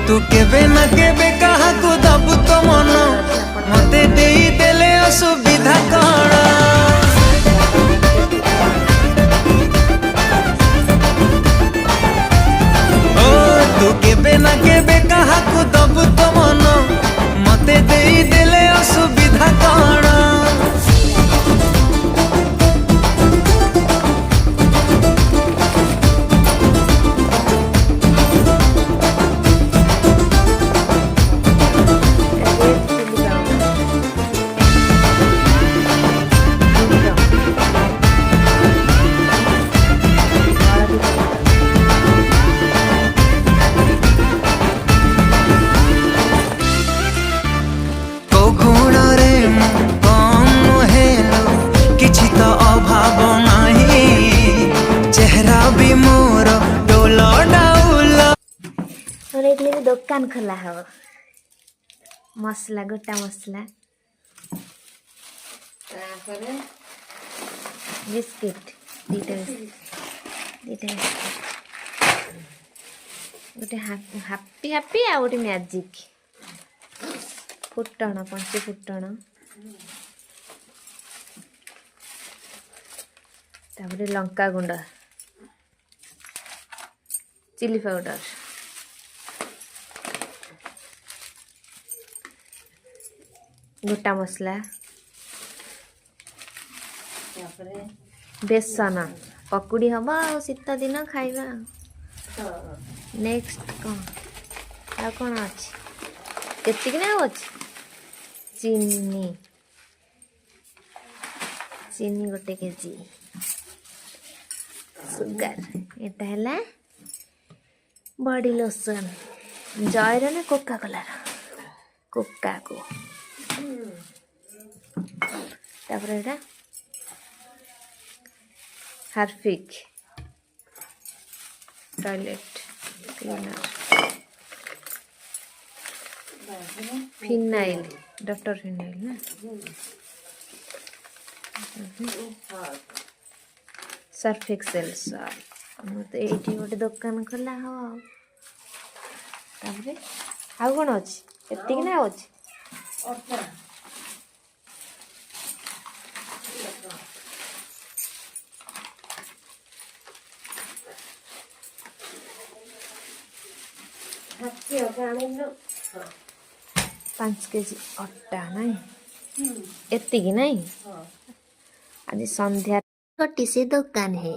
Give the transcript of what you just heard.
तू केबे ना केबे कहा को दबु तो मन मते देई देले असुविधा कण ओ तू केबे ना केबे कहा को दबु तो मन मते देई देले असुविधा कण दुकान खोला हो मसला गोटा मसला बिस्किट दीटा बिस्किट गोटे हापी हापी आ गोटे मैजिक फुटण पंची फुटण तापर लंका गुंड चिली पाउडर गोटा मसला बेसन पकुड़ी हम आ शीत दिन खाइबा नेक्स्ट कौन अच्छे केतिक ना अच्छे चीनी चीनी गोटे केजी सुगर एटा है बॉडी लोशन जयर ना कोका कोलार कोका को तापर एटा Harpic toilet cleaner phenyl doctor phenyl ना सर्फ एक्सेल मत ये गोटे दुकान खोला हो तापर आउ कौन अच्छे एतिक ना अच्छे पाँच केजी अट्टा नहीं एतिक नहीं आज संध्या छोटी सी दुकान है।